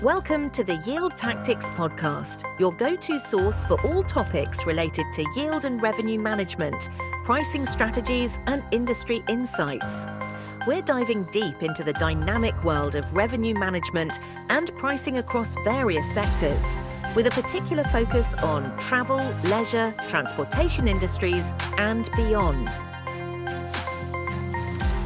Welcome to the Yield Tactics podcast, your go-to source for all topics related to yield and revenue management, pricing strategies, and industry insights. We're diving deep into the dynamic world of revenue management and pricing across various sectors, with a particular focus on travel, leisure, transportation industries, and beyond.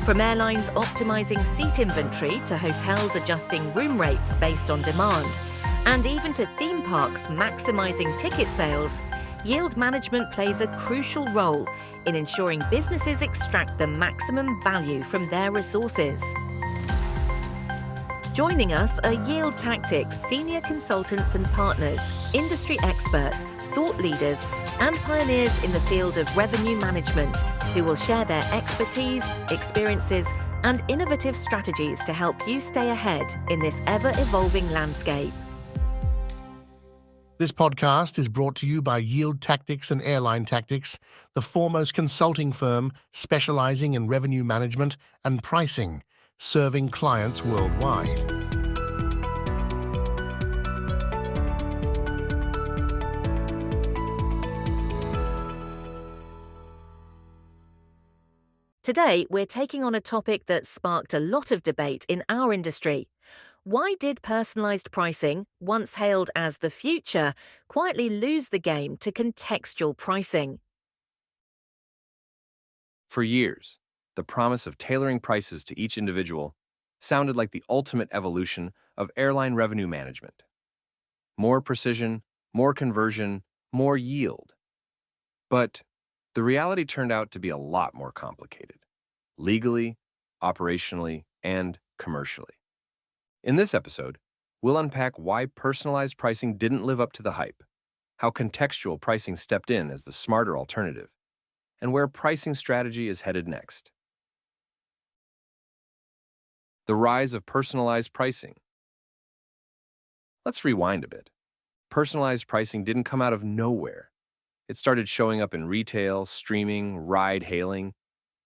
From airlines optimizing seat inventory to hotels adjusting room rates based on demand, and even to theme parks maximizing ticket sales, yield management plays a crucial role in ensuring businesses extract the maximum value from their resources. Joining us are Yield Tactics senior consultants and partners, industry experts, thought leaders, and pioneers in the field of revenue management, who will share their expertise, experiences, and innovative strategies to help you stay ahead in this ever-evolving landscape. This podcast is brought to you by Yield Tactics and Airline Tactics, the foremost consulting firm specializing in revenue management and pricing, serving clients worldwide. Today, we're taking on a topic that sparked a lot of debate in our industry. Why did personalized pricing, once hailed as the future, quietly lose the game to contextual pricing? For years, the promise of tailoring prices to each individual sounded like the ultimate evolution of airline revenue management. More precision, more conversion, more yield. But the reality turned out to be a lot more complicated, legally, operationally, and commercially. In this episode, we'll unpack why personalized pricing didn't live up to the hype, how contextual pricing stepped in as the smarter alternative, and where pricing strategy is headed next. The rise of personalized pricing. Let's rewind a bit. Personalized pricing didn't come out of nowhere. It started showing up in retail, streaming, ride-hailing,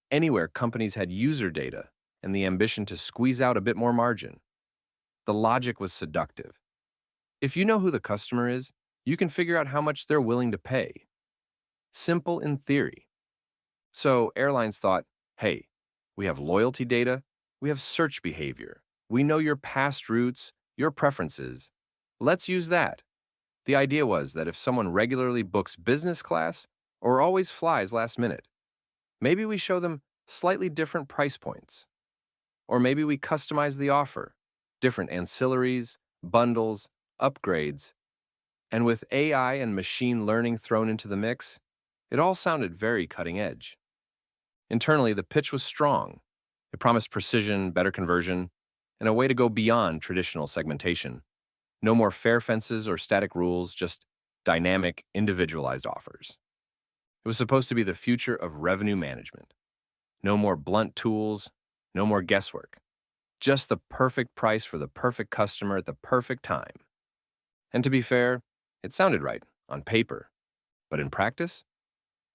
anywhere companies had user data and the ambition to squeeze out a bit more margin. The logic was seductive. If you know who the customer is, you can figure out how much they're willing to pay. Simple in theory. So airlines thought, hey, we have loyalty data, we have search behavior, we know your past routes, your preferences. Let's use that. The idea was that if someone regularly books business class or always flies last minute, maybe we show them slightly different price points. Or maybe we customize the offer, different ancillaries, bundles, upgrades. And with AI and machine learning thrown into the mix, it all sounded very cutting edge. Internally, the pitch was strong. It promised precision, better conversion, and a way to go beyond traditional segmentation. No more fair fences or static rules, just dynamic, individualized offers. It was supposed to be the future of revenue management. No more blunt tools, no more guesswork. Just the perfect price for the perfect customer at the perfect time. And to be fair, it sounded right on paper. But in practice,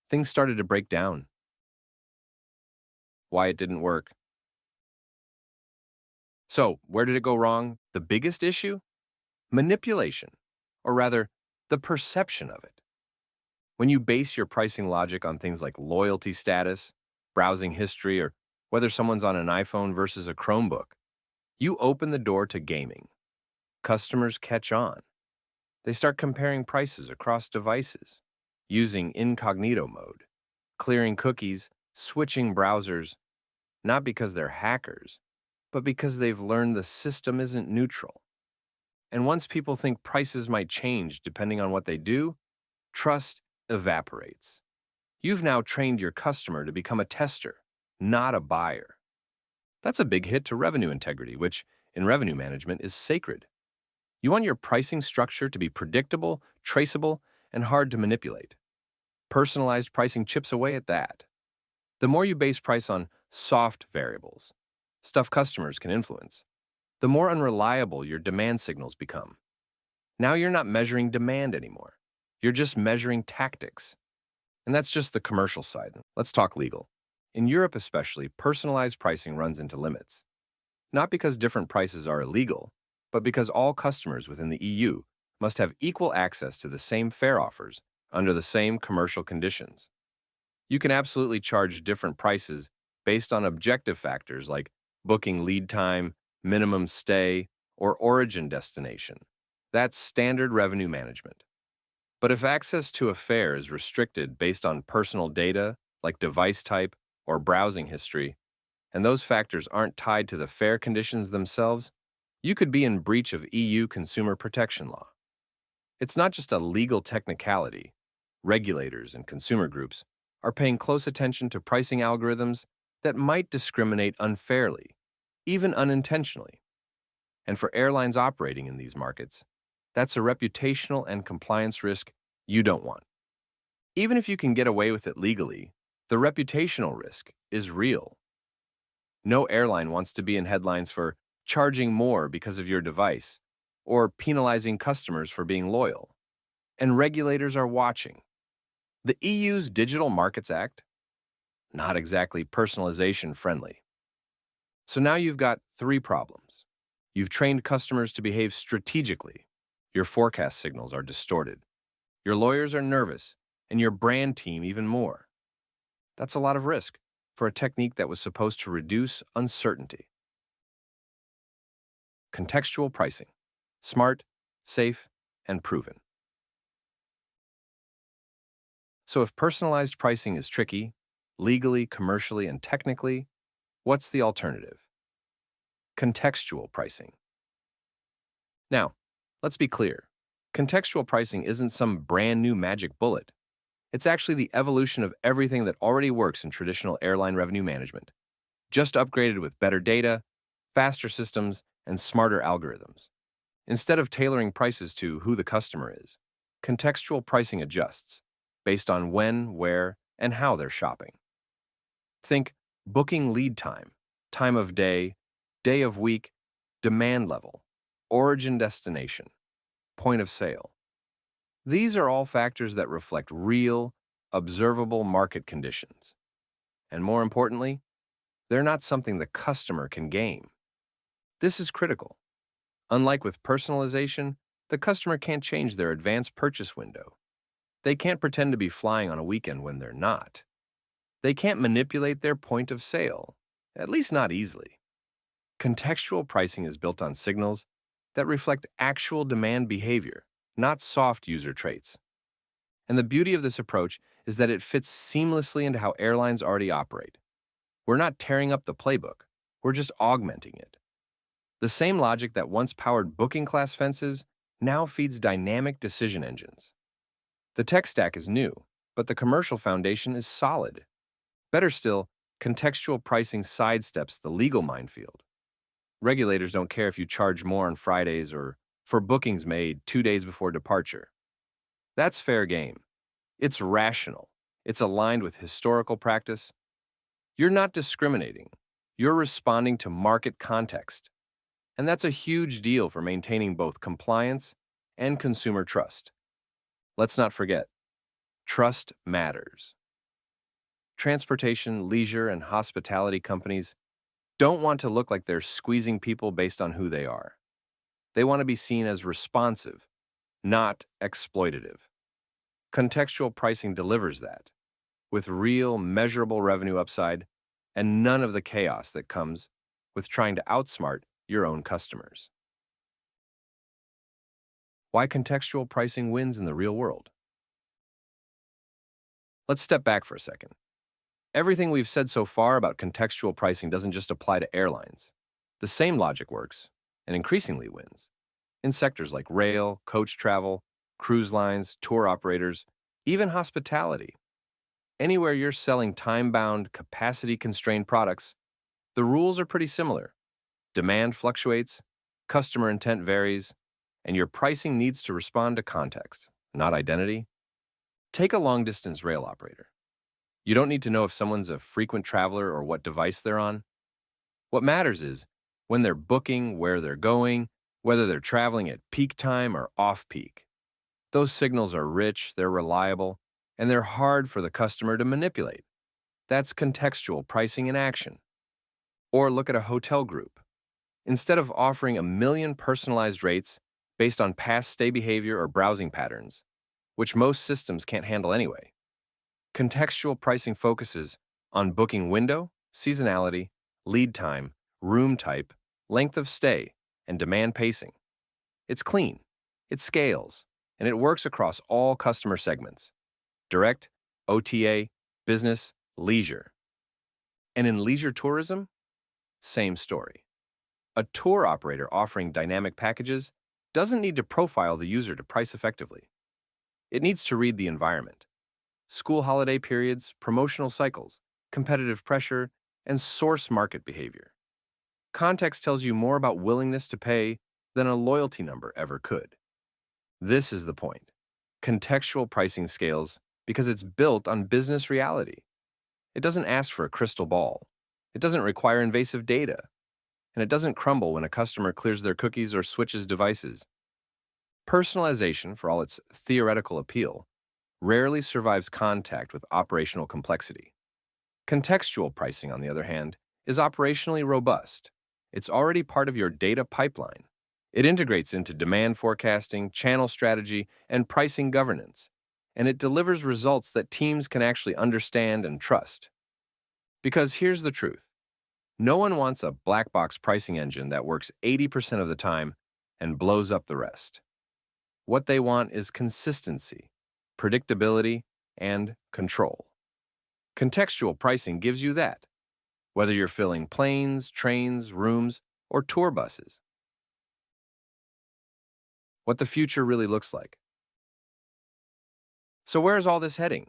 things started to break down. Why it didn't work. So, where did it go wrong? The biggest issue? Manipulation, or rather, the perception of it. When you base your pricing logic on things like loyalty status, browsing history, or whether someone's on an iPhone versus a Chromebook, you open the door to gaming. Customers catch on. They start comparing prices across devices, using incognito mode, clearing cookies, switching browsers, not because they're hackers, but because they've learned the system isn't neutral. And once people think prices might change depending on what they do, trust evaporates. You've now trained your customer to become a tester, not a buyer. That's a big hit to revenue integrity, which, in revenue management, is sacred. You want your pricing structure to be predictable, traceable, and hard to manipulate. Personalized pricing chips away at that. The more you base price on soft variables, stuff customers can influence, the more unreliable your demand signals become. Now you're not measuring demand anymore. You're just measuring tactics. And that's just the commercial side. Let's talk legal. In Europe especially, personalized pricing runs into limits. Not because different prices are illegal, but because all customers within the EU must have equal access to the same fare offers under the same commercial conditions. You can absolutely charge different prices based on objective factors like booking lead time, minimum stay, or origin destination. That's standard revenue management. But if access to a fare is restricted based on personal data, like device type or browsing history, and those factors aren't tied to the fare conditions themselves, you could be in breach of EU consumer protection law. It's not just a legal technicality. Regulators and consumer groups are paying close attention to pricing algorithms that might discriminate unfairly, even unintentionally. And for airlines operating in these markets, that's a reputational and compliance risk you don't want. Even if you can get away with it legally, the reputational risk is real. No airline wants to be in headlines for charging more because of your device or penalizing customers for being loyal. And regulators are watching. The EU's Digital Markets Act? Not exactly personalization friendly. So now you've got three problems. You've trained customers to behave strategically. Your forecast signals are distorted. Your lawyers are nervous, and your brand team even more. That's a lot of risk for a technique that was supposed to reduce uncertainty. Contextual pricing. Smart, safe, and proven. So if personalized pricing is tricky, legally, commercially, and technically, what's the alternative? Contextual pricing. Now, let's be clear. Contextual pricing isn't some brand new magic bullet. It's actually the evolution of everything that already works in traditional airline revenue management, just upgraded with better data, faster systems, and smarter algorithms. Instead of tailoring prices to who the customer is, contextual pricing adjusts based on when, where, and how they're shopping. Think booking lead time, time of day of week, demand level, origin destination, point of sale. These are all factors that reflect real, observable market conditions. And more importantly, they're not something the customer can game. This is critical. Unlike with personalization, the customer can't change their advanced purchase window. They can't pretend to be flying on a weekend when they're not. They can't manipulate their point of sale, at least not easily. Contextual pricing is built on signals that reflect actual demand behavior, not soft user traits. And the beauty of this approach is that it fits seamlessly into how airlines already operate. We're not tearing up the playbook, we're just augmenting it. The same logic that once powered booking class fences now feeds dynamic decision engines. The tech stack is new, but the commercial foundation is solid. Better still, contextual pricing sidesteps the legal minefield. Regulators don't care if you charge more on Fridays or for bookings made 2 days before departure. That's fair game. It's rational. It's aligned with historical practice. You're not discriminating. You're responding to market context. And that's a huge deal for maintaining both compliance and consumer trust. Let's not forget, trust matters. Transportation, leisure, and hospitality companies don't want to look like they're squeezing people based on who they are. They want to be seen as responsive, not exploitative. Contextual pricing delivers that, with real, measurable revenue upside and none of the chaos that comes with trying to outsmart your own customers. Why contextual pricing wins in the real world? Let's step back for a second. Everything we've said so far about contextual pricing doesn't just apply to airlines. The same logic works, and increasingly wins, in sectors like rail, coach travel, cruise lines, tour operators, even hospitality. Anywhere you're selling time-bound, capacity-constrained products, the rules are pretty similar. Demand fluctuates, customer intent varies, and your pricing needs to respond to context, not identity. Take a long-distance rail operator. You don't need to know if someone's a frequent traveler or what device they're on. What matters is when they're booking, where they're going, whether they're traveling at peak time or off-peak. Those signals are rich, they're reliable, and they're hard for the customer to manipulate. That's contextual pricing in action. Or look at a hotel group. Instead of offering a million personalized rates based on past stay behavior or browsing patterns, which most systems can't handle anyway. Contextual pricing focuses on booking window, seasonality, lead time, room type, length of stay, and demand pacing. It's clean, it scales, and it works across all customer segments: direct, OTA, business, leisure. And in leisure tourism, same story. A tour operator offering dynamic packages doesn't need to profile the user to price effectively. It needs to read the environment: school holiday periods, promotional cycles, competitive pressure, and source market behavior. Context tells you more about willingness to pay than a loyalty number ever could. This is the point. Contextual pricing scales because it's built on business reality. It doesn't ask for a crystal ball. It doesn't require invasive data. And it doesn't crumble when a customer clears their cookies or switches devices. Personalization, for all its theoretical appeal, rarely survives contact with operational complexity. Contextual pricing, on the other hand, is operationally robust. It's already part of your data pipeline. It integrates into demand forecasting, channel strategy, and pricing governance, and it delivers results that teams can actually understand and trust. Because here's the truth: no one wants a black box pricing engine that works 80% of the time and blows up the rest. What they want is consistency, predictability, and control. Contextual pricing gives you that, whether you're filling planes, trains, rooms, or tour buses. What the future really looks like. So where is all this heading?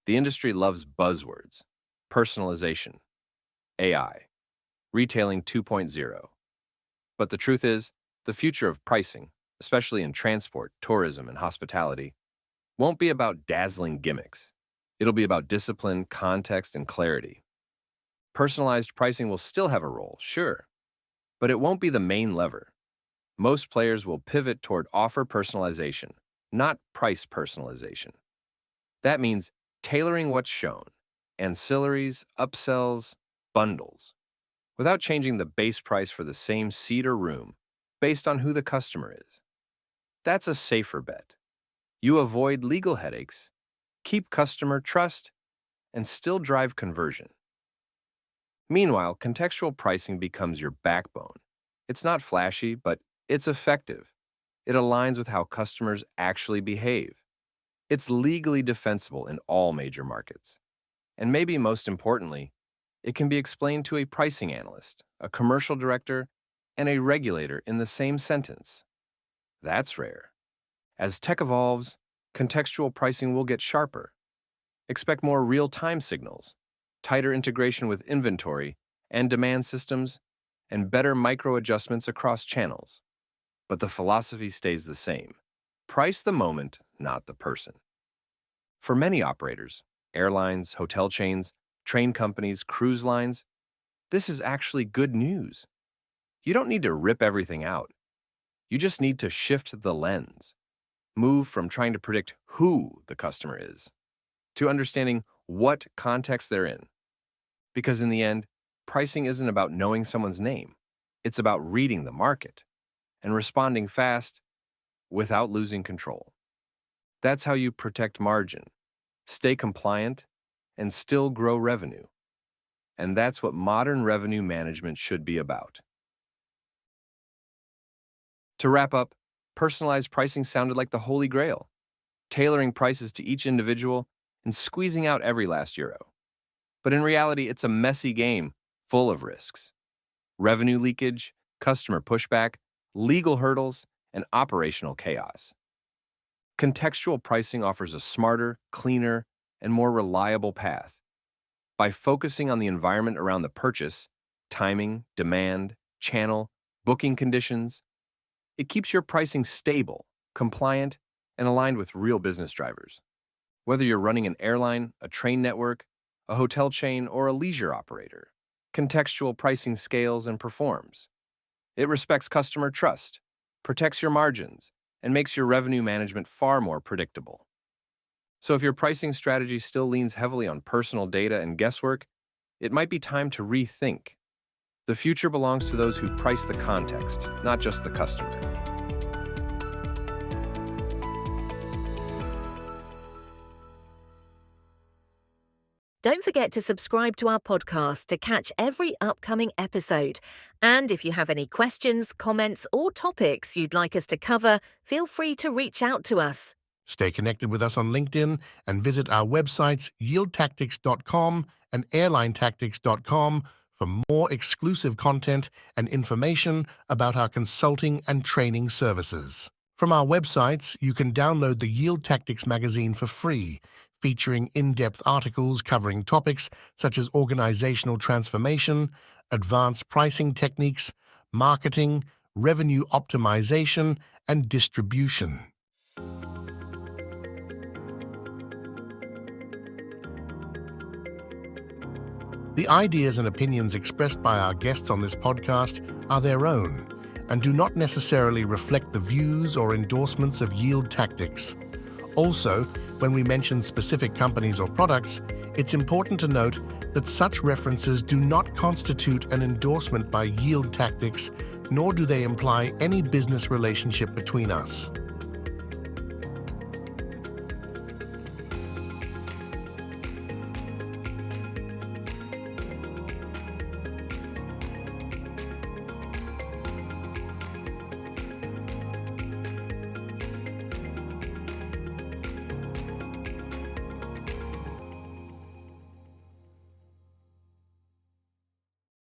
The industry loves buzzwords: personalization, AI, retailing 2.0. But the truth is, the future of pricing, especially in transport, tourism, and hospitality, won't be about dazzling gimmicks. It'll be about discipline, context, and clarity. Personalized pricing will still have a role, sure, but it won't be the main lever. Most players will pivot toward offer personalization, not price personalization. That means tailoring what's shown: ancillaries, upsells, bundles, without changing the base price for the same seat or room based on who the customer is. That's a safer bet. You avoid legal headaches, keep customer trust, and still drive conversion. Meanwhile, contextual pricing becomes your backbone. It's not flashy, but it's effective. It aligns with how customers actually behave. It's legally defensible in all major markets. And maybe most importantly, it can be explained to a pricing analyst, a commercial director, and a regulator in the same sentence. That's rare. As tech evolves, contextual pricing will get sharper. Expect more real-time signals, tighter integration with inventory and demand systems, and better micro-adjustments across channels. But the philosophy stays the same: price the moment, not the person. For many operators, airlines, hotel chains, train companies, cruise lines, this is actually good news. You don't need to rip everything out. You just need to shift the lens. Move from trying to predict who the customer is to understanding what context they're in. Because in the end, pricing isn't about knowing someone's name. It's about reading the market and responding fast without losing control. That's how you protect margin, stay compliant, and still grow revenue. And that's what modern revenue management should be about. To wrap up, personalized pricing sounded like the holy grail, tailoring prices to each individual and squeezing out every last euro. But in reality, it's a messy game full of risks: revenue leakage, customer pushback, legal hurdles, and operational chaos. Contextual pricing offers a smarter, cleaner, and more reliable path. By focusing on the environment around the purchase, timing, demand, channel, booking conditions, it keeps your pricing stable, compliant, and aligned with real business drivers. Whether you're running an airline, a train network, a hotel chain, or a leisure operator, contextual pricing scales and performs. It respects customer trust, protects your margins, and makes your revenue management far more predictable. So if your pricing strategy still leans heavily on personal data and guesswork, it might be time to rethink. The future belongs to those who price the context, not just the customer. Don't forget to subscribe to our podcast to catch every upcoming episode. And if you have any questions, comments, or topics you'd like us to cover, feel free to reach out to us. Stay connected with us on LinkedIn and visit our websites yieldtactics.com and airlinetactics.com for more exclusive content and information about our consulting and training services. From our websites, you can download the Yield Tactics magazine for free, featuring in-depth articles covering topics such as organizational transformation, advanced pricing techniques, marketing, revenue optimization, and distribution. The ideas and opinions expressed by our guests on this podcast are their own and do not necessarily reflect the views or endorsements of Yield Tactics. Also, when we mention specific companies or products, it's important to note that such references do not constitute an endorsement by Yield Tactics, nor do they imply any business relationship between us.